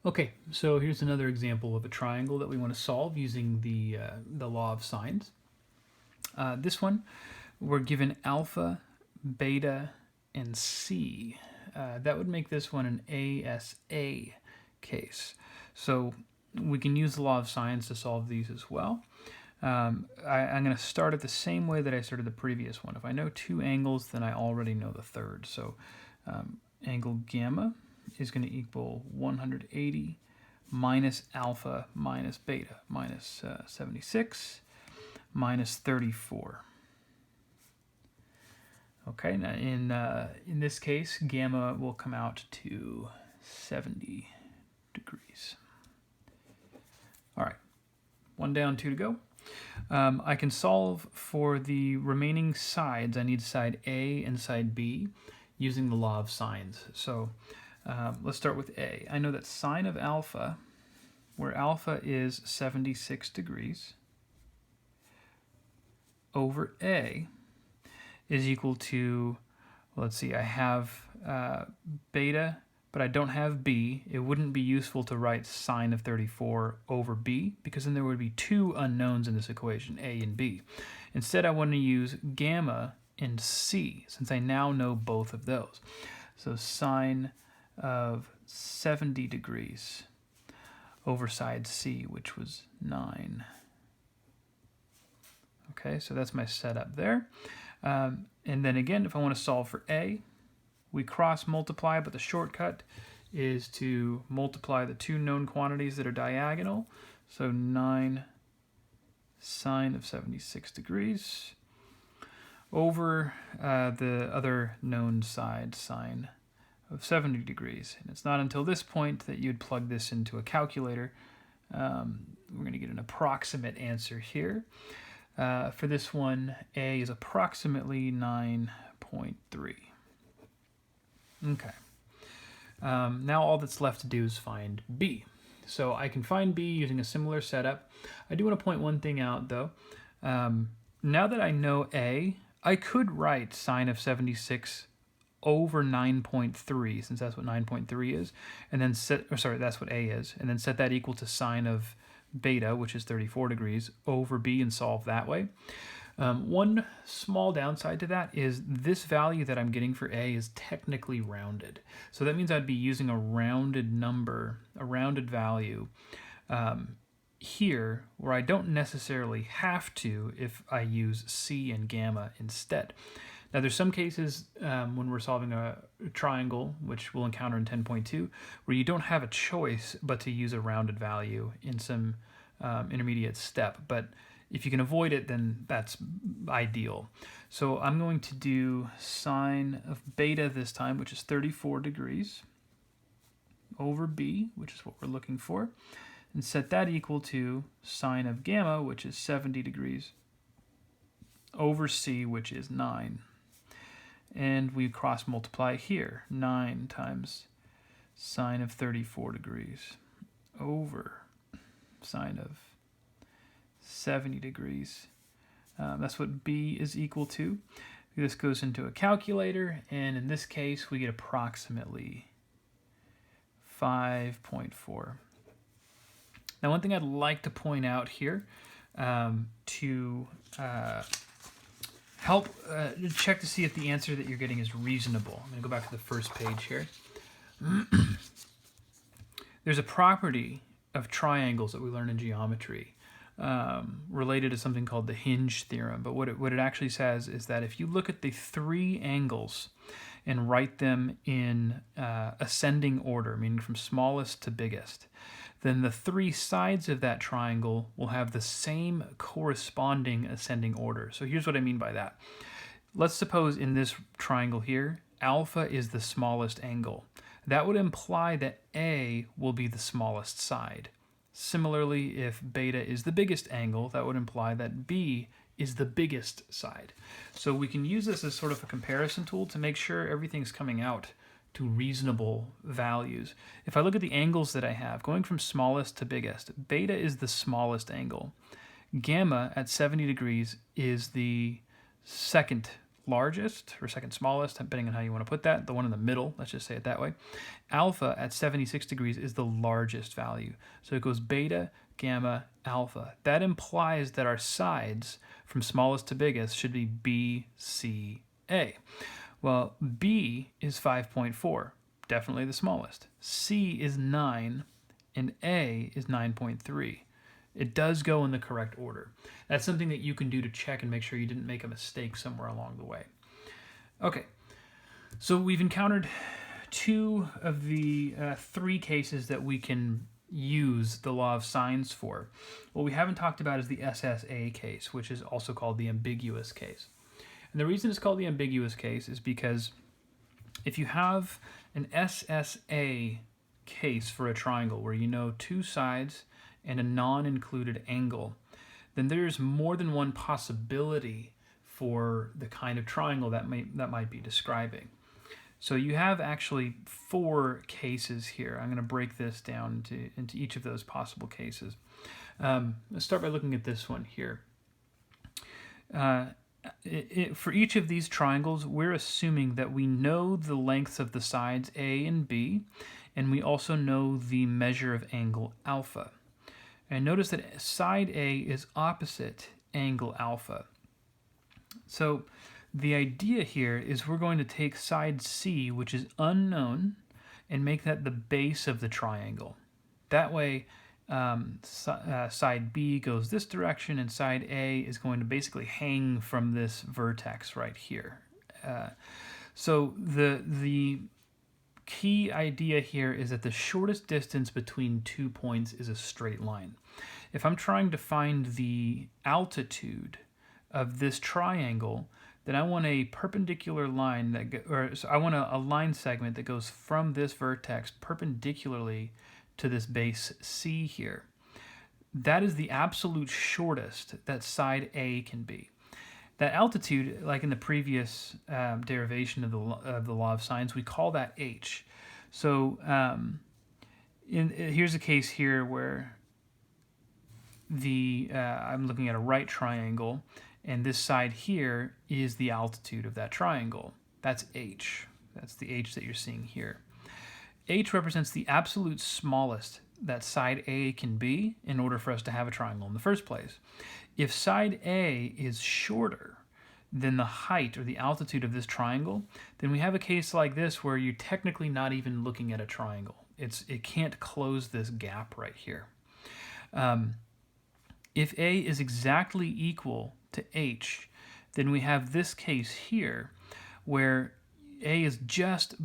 Okay, so here's another example of a triangle that we want to solve using the law of sines. This one, we're given alpha, beta, and C. That would make this one an ASA case. So we can use the law of sines to solve these as well. I'm going to start it the same way that I started the previous one. If I know two angles, then I already know the third. So angle gamma is going to equal 180 minus alpha minus beta minus 76 minus 34. Okay, now in this case, gamma will come out to 70 degrees. All right, one down, two to go. I can solve for the remaining sides. I need side A and side B using the law of sines. So let's start with A. I know that sine of alpha, where alpha is 76 degrees, over A is equal to, let's see, I have beta, but I don't have B. It wouldn't be useful to write sine of 34 over B, because then there would be two unknowns in this equation, A and B. Instead, I want to use gamma and C, since I now know both of those. So sine of 70 degrees over side C, which was 9. Okay, so that's my setup there. And then again, if I want to solve for A, we cross multiply, but the shortcut is to multiply the two known quantities that are diagonal. So 9 sine of 76 degrees over the other known side, sine of 70 degrees. And it's not until this point that you'd plug this into a calculator. We're going to get an approximate answer here. For this one, A is approximately 9.3. Okay. Now all that's left to do is find B. So I can find B using a similar setup. I do want to point one thing out, though. Now that I know A, I could write sine of 76 over 9.3, since that's what 9.3 is, and then that's what A is, and then set that equal to sine of beta, which is 34 degrees, over B and solve that way. One small downside to that is this value that I'm getting for A is technically rounded. So that means I'd be using a rounded number, a rounded value here, where I don't necessarily have to if I use C and gamma instead. Now, there's some cases when we're solving a triangle, which we'll encounter in 10.2, where you don't have a choice but to use a rounded value in some intermediate step. But if you can avoid it, then that's ideal. So I'm going to do sine of beta this time, which is 34 degrees, over B, which is what we're looking for, and set that equal to sine of gamma, which is 70 degrees, over C, which is 9. And we cross multiply here, 9 times sine of 34 degrees over sine of 70 degrees. That's what B is equal to. This goes into a calculator, and in this case, we get approximately 5.4. Now, one thing I'd like to point out here to help check to see if the answer that you're getting is reasonable. I'm going to go back to the first page here. There's a property of triangles that we learn in geometry related to something called the Hinge Theorem. But what it actually says is that if you look at the three angles and write them in ascending order, meaning from smallest to biggest, then the three sides of that triangle will have the same corresponding ascending order. So here's what I mean by that. Let's suppose in this triangle here, alpha is the smallest angle. That would imply that A will be the smallest side. Similarly, if beta is the biggest angle, that would imply that B is the biggest side. So we can use this as sort of a comparison tool to make sure everything's coming out to reasonable values. If I look at the angles that I have, going from smallest to biggest, beta is the smallest angle. Gamma at 70 degrees is the second largest, or second smallest, depending on how you want to put that, the one in the middle, let's just say it that way. Alpha at 76 degrees is the largest value. So it goes beta, gamma, alpha. That implies that our sides from smallest to biggest should be B, C, A. Well, B is 5.4, definitely the smallest. C is 9, and A is 9.3. It does go in the correct order. That's something that you can do to check and make sure you didn't make a mistake somewhere along the way. Okay, so we've encountered two of the three cases that we can use the law of signs for. What we haven't talked about is the Ssa case, which is also called the ambiguous case. And the reason it's called the ambiguous case is because if you have an Ssa case for a triangle where you know two sides and a non-included angle, then there's more than one possibility for the kind of triangle that might be describing. So you have actually four cases here. I'm going to break this down into each of those possible cases. Let's start by looking at this one here. For each of these triangles, we're assuming that we know the lengths of the sides A and B, and we also know the measure of angle alpha. And notice that side A is opposite angle alpha. So the idea here is we're going to take side C, which is unknown, and make that the base of the triangle. That way, side B goes this direction, and side A is going to basically hang from this vertex right here. So the key idea here is that the shortest distance between 2 points is a straight line. If I'm trying to find the altitude of this triangle, then I want a perpendicular line I want a line segment that goes from this vertex perpendicularly to this base C here. That is the absolute shortest that side A can be. That altitude, like in the previous derivation of the law of signs, we call that h. So here's a case here where I'm looking at a right triangle, and this side here is the altitude of that triangle. That's h. That's the h that you're seeing here. H represents the absolute smallest that side A can be in order for us to have a triangle in the first place. If side A is shorter than the height or the altitude of this triangle, then we have a case like this where you're technically not even looking at a triangle. It can't close this gap right here. If A is exactly equal to H, then we have this case here where A is just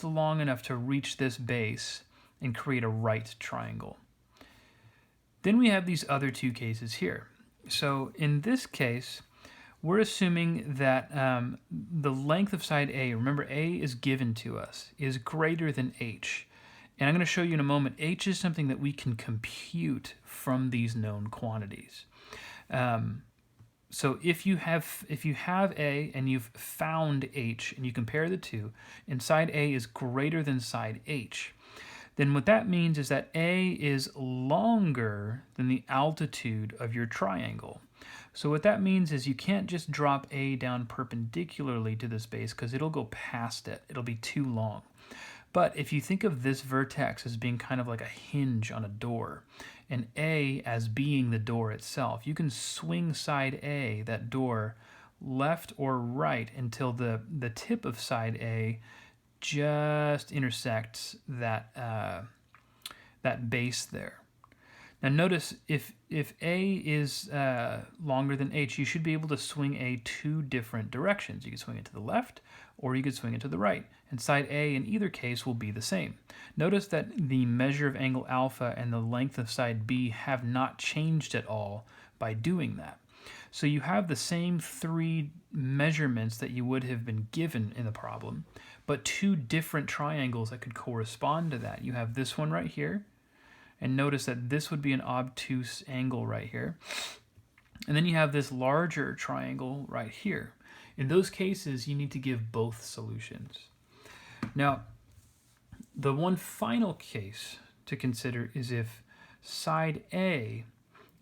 long enough to reach this base and create a right triangle. Then we have these other two cases here. So in this case, we're assuming that the length of side A, remember A is given to us, is greater than H. And I'm going to show you in a moment, H is something that we can compute from these known quantities. So if you have A and you've found H and you compare the two, and side A is greater than side H, then what that means is that A is longer than the altitude of your triangle. So what that means is you can't just drop A down perpendicularly to this base because it'll go past it. It'll be too long. But if you think of this vertex as being kind of like a hinge on a door, and A as being the door itself, you can swing side A, that door, left or right until the tip of side A just intersects that base there. Now notice if A is longer than H, you should be able to swing A two different directions. You can swing it to the left or you could swing it to the right. And side A in either case will be the same. Notice that the measure of angle alpha and the length of side B have not changed at all by doing that. So you have the same three measurements that you would have been given in the problem, but two different triangles that could correspond to that. You have this one right here, and notice that this would be an obtuse angle right here. And then you have this larger triangle right here. In those cases, you need to give both solutions. Now, the one final case to consider is if side A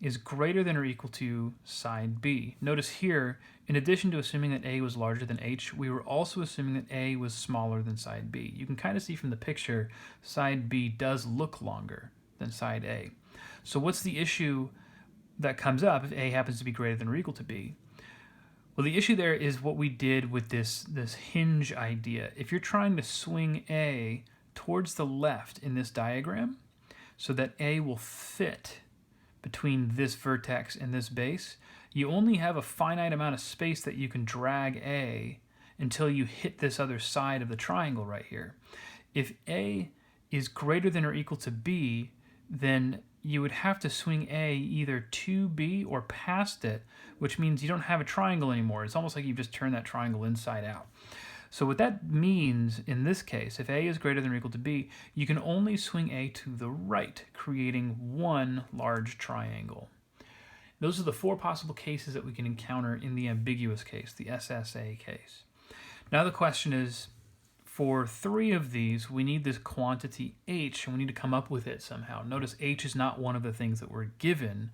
is greater than or equal to side B. Notice here, in addition to assuming that A was larger than H, we were also assuming that A was smaller than side B. You can kind of see from the picture, side B does look longer than side A. So what's the issue that comes up if A happens to be greater than or equal to B? Well, the issue there is what we did with this hinge idea. If you're trying to swing A towards the left in this diagram so that A will fit between this vertex and this base, you only have a finite amount of space that you can drag A until you hit this other side of the triangle right here. If A is greater than or equal to B, then you would have to swing A either to B or past it, which means you don't have a triangle anymore. It's almost like you've just turned that triangle inside out. So what that means in this case, if A is greater than or equal to B, you can only swing A to the right, creating one large triangle. Those are the four possible cases that we can encounter in the ambiguous case, the Ssa case. Now the question is, for three of these, we need this quantity h, and we need to come up with it somehow. Notice h is not one of the things that we're given,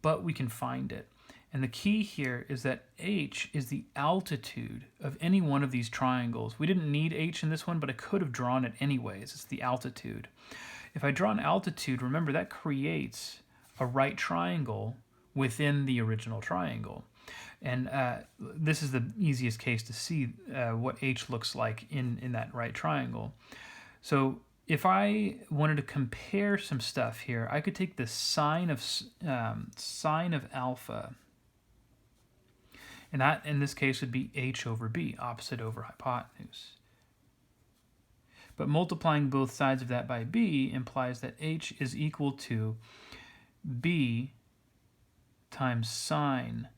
but we can find it. And the key here is that h is the altitude of any one of these triangles. We didn't need h in this one, but I could have drawn it anyways. It's the altitude. If I draw an altitude, remember that creates a right triangle within the original triangle. And this is the easiest case to see what h looks like in that right triangle. So if I wanted to compare some stuff here, I could take the sine of alpha, and that in this case would be h over b, opposite over hypotenuse. But multiplying both sides of that by b implies that h is equal to b times sine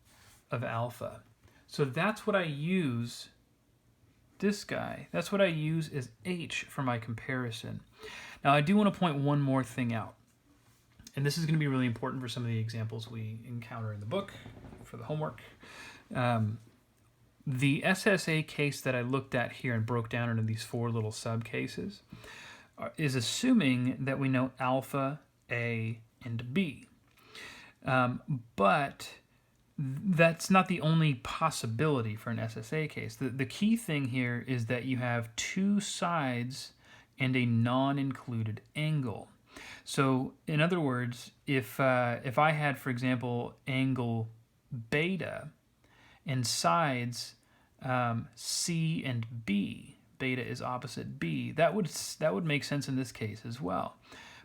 of alpha. So that's what I use, this guy, that's what I use as h for my comparison. Now I do want to point one more thing out, and this is going to be really important for some of the examples we encounter in the book, for the homework. The Ssa case that I looked at here and broke down into these four little subcases is assuming that we know alpha, A, and B. But that's not the only possibility for an Ssa case. The key thing here is that you have two sides and a non-included angle. So in other words, if I had, for example, angle beta and sides C and B, beta is opposite B, that would make sense in this case as well.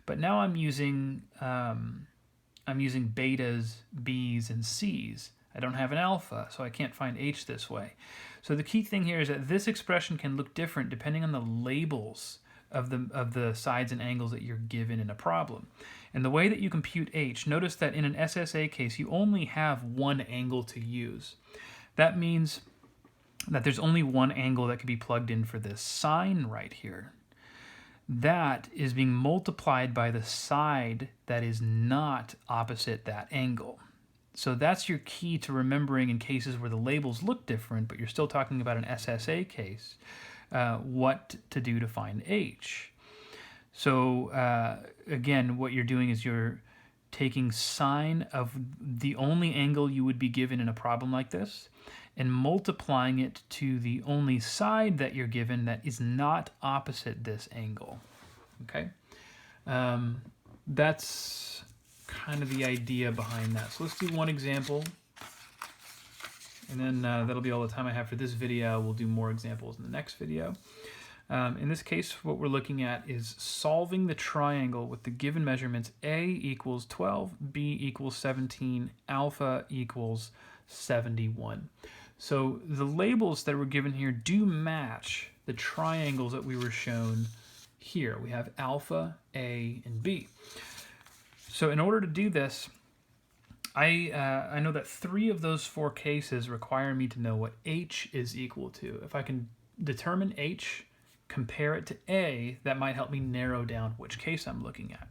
But now I'm using betas, B's, and C's. I don't have an alpha, so I can't find H this way. So the key thing here is that this expression can look different depending on the labels of the sides and angles that you're given in a problem. And the way that you compute H, notice that in an Ssa case, you only have one angle to use. That means that there's only one angle that can be plugged in for this sine right here. That is being multiplied by the side that is not opposite that angle. So that's your key to remembering in cases where the labels look different, but you're still talking about an Ssa case, what to do to find H. So again, what you're doing is you're taking sine of the only angle you would be given in a problem like this and multiplying it to the only side that you're given that is not opposite this angle. Okay? That's kind of the idea behind that. So let's do one example, and then that'll be all the time I have for this video. We'll do more examples in the next video. In this case, what we're looking at is solving the triangle with the given measurements A equals 12, B equals 17, alpha equals 71. So the labels that were given here do match the triangles that we were shown here. We have alpha, A, and B. So in order to do this, I know that three of those four cases require me to know what H is equal to. If I can determine H, compare it to A, that might help me narrow down which case I'm looking at.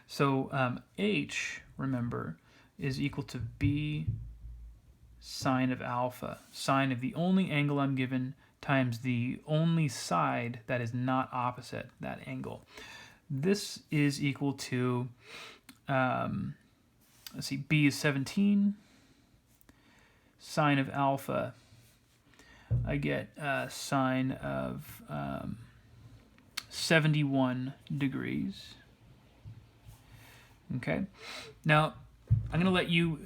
So H, remember, is equal to B sine of alpha, sine of the only angle I'm given times the only side that is not opposite that angle. This is equal to let's see, b is 17. Sine of alpha, I get sine of 71 degrees. Okay, now I'm going to let you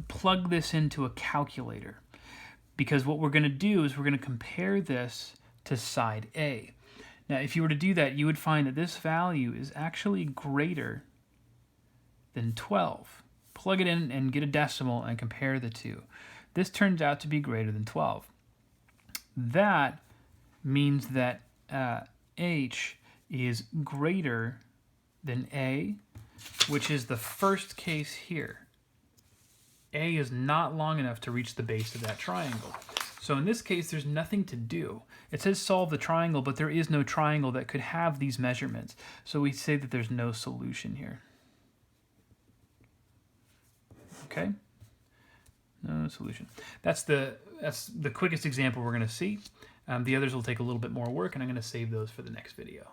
plug this into a calculator, because what we're going to do is we're going to compare this to side A. Now, if you were to do that, you would find that this value is actually greater than 12. Plug it in and get a decimal and compare the two. This turns out to be greater than 12. That means that H is greater than A, which is the first case here. A is not long enough to reach the base of that triangle. So in this case, there's nothing to do. It says solve the triangle, but there is no triangle that could have these measurements. So we say that there's no solution here. Okay? No solution. That's the quickest example we're going to see. The others will take a little bit more work, and I'm going to save those for the next video.